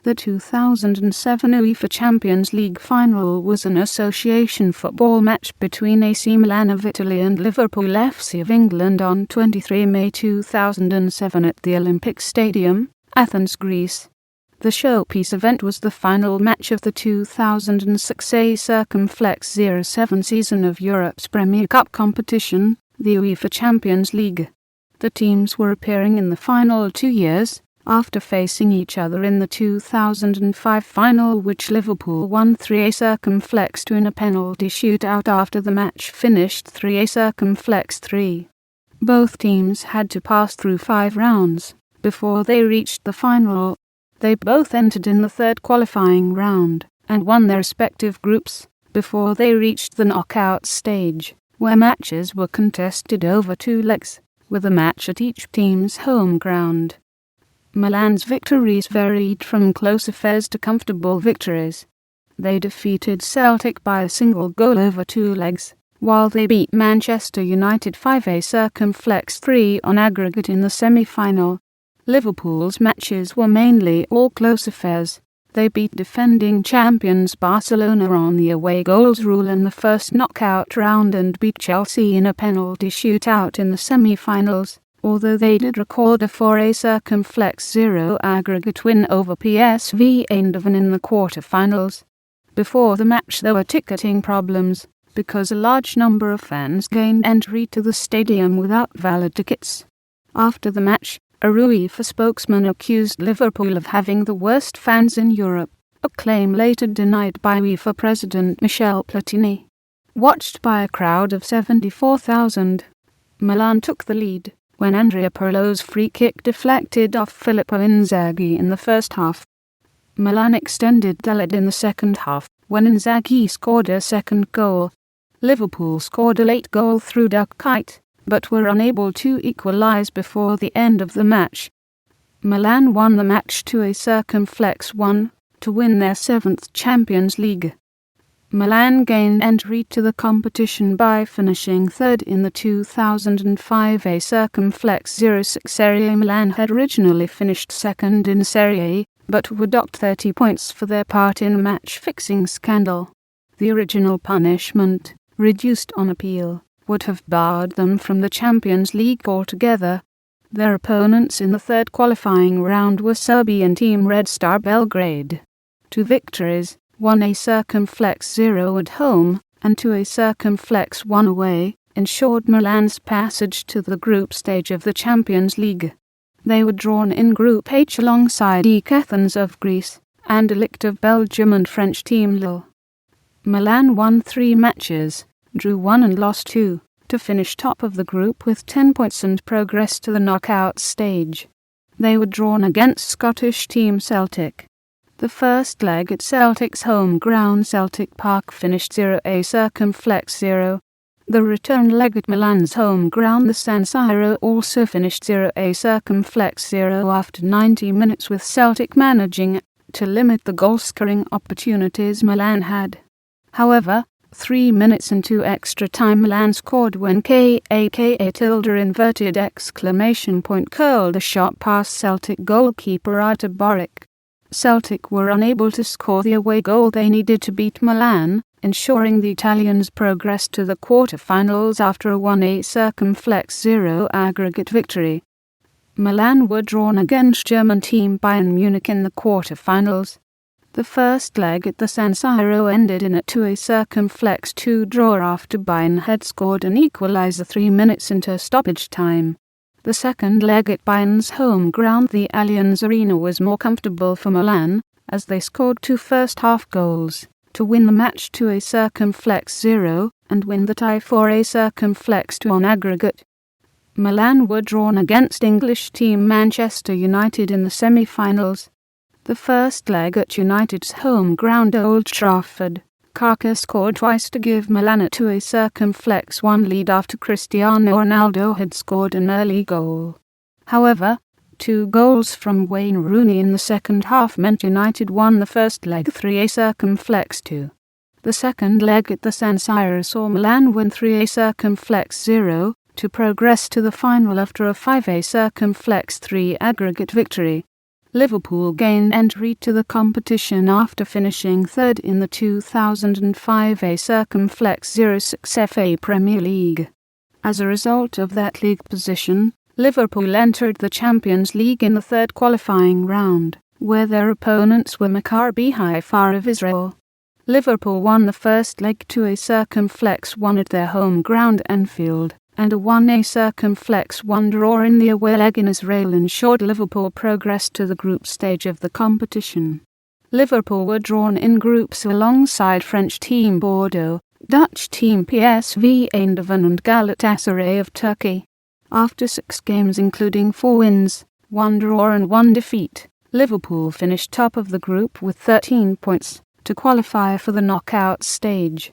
The 2007 UEFA Champions League Final was an association football match between AC Milan of Italy and Liverpool FC of England on 23 May 2007 at the Olympic Stadium, Athens, Greece. The showpiece event was the final match of the 2006 A Circumflex 07 season of Europe's Premier Cup competition, the UEFA Champions League. The teams were appearing in the final 2 years, after facing each other in the 2005 final, which Liverpool won 3-A circumflex in a penalty shootout after the match finished 3-A circumflex 3. Both teams had to pass through 5 rounds before they reached the final. They both entered in the third qualifying round and won their respective groups before they reached the knockout stage, where matches were contested over 2 legs, with a match at each team's home ground. Milan's victories varied from close affairs to comfortable victories. They defeated Celtic by a single goal over 2 legs, while they beat Manchester United 5-A circumflex 3 on aggregate in the semi-final. Liverpool's matches were mainly all close affairs. They beat defending champions Barcelona on the away goals rule in the first knockout round and beat Chelsea in a penalty shootout in the semi-finals, although they did record a 4-A circumflex 0 aggregate win over PSV Eindhoven in the quarter-finals. Before the match there were ticketing problems, because a large number of fans gained entry to the stadium without valid tickets. After the match, a UEFA spokesman accused Liverpool of having the worst fans in Europe, a claim later denied by UEFA President Michel Platini. Watched by a crowd of 74,000, Milan took the lead when Andrea Pirlo's free kick deflected off Filippo Inzaghi in the first half. Milan extended the lead in the second half, when Inzaghi scored a second goal. Liverpool scored a late goal through duck kite, but were unable to equalise before the end of the match. Milan won the match 2-A circumflex 1, to win their 7th Champions League. Milan gained entry to the competition by finishing third in the 2005 A circumflex 06 Serie A. Milan had originally finished second in Serie A, but were docked 30 points for their part in a match-fixing scandal. The original punishment, reduced on appeal, would have barred them from the Champions League altogether. Their opponents in the third qualifying round were Serbian team Red Star Belgrade. 2 victories, 1-A circumflex 0 at home, and 2-A circumflex 1 away, ensured Milan's passage to the group stage of the Champions League. They were drawn in Group H alongside Athens of Greece, and elect of Belgium and French team Lille. Milan won 3 matches, drew 1 and lost 2, to finish top of the group with 10 points and progress to the knockout stage. They were drawn against Scottish team Celtic. The first leg at Celtic's home ground Celtic Park finished 0-A circumflex 0. The return leg at Milan's home ground the San Siro also finished 0-A circumflex 0 after 90 minutes, with Celtic managing to limit the goal-scoring opportunities Milan had. However, 3 minutes into extra time Milan scored when !! curled a shot past Celtic goalkeeper Artur Boruc. Celtic were unable to score the away goal they needed to beat Milan, ensuring the Italians progressed to the quarter-finals after a 1-A circumflex 0 aggregate victory. Milan were drawn against German team Bayern Munich in the quarter-finals. The first leg at the San Siro ended in a 2-A circumflex 2 draw after Bayern had scored an equaliser 3 minutes into stoppage time. The second leg at Bayern's home ground the Allianz Arena was more comfortable for Milan, as they scored 2 first-half goals to win the match 2-A circumflex 0 and win the tie 4-A circumflex 2 on aggregate. Milan were drawn against English team Manchester United in the semi-finals. The first leg at United's home ground Old Trafford, Kaka scored twice to give Milan a 2-A circumflex 1 lead after Cristiano Ronaldo had scored an early goal. However, 2 goals from Wayne Rooney in the second half meant United won the first leg 3-A circumflex 2. The second leg at the San Siro saw Milan win 3-A circumflex 0 to progress to the final after a 5-A circumflex 3 aggregate victory. Liverpool gained entry to the competition after finishing third in the 2005 A Circumflex 06 FA Premier League. As a result of that league position, Liverpool entered the Champions League in the third qualifying round, where their opponents were Maccabi Haifa of Israel. Liverpool won the first leg 2 A Circumflex 1 at their home ground Anfield, and a 1 A Circumflex 1 draw in the away leg in Israel ensured Liverpool progressed to the group stage of the competition. Liverpool were drawn in groups alongside French team Bordeaux, Dutch team PSV Eindhoven and Galatasaray of Turkey. After 6 games including 4 wins, 1 draw and 1 defeat, Liverpool finished top of the group with 13 points to qualify for the knockout stage.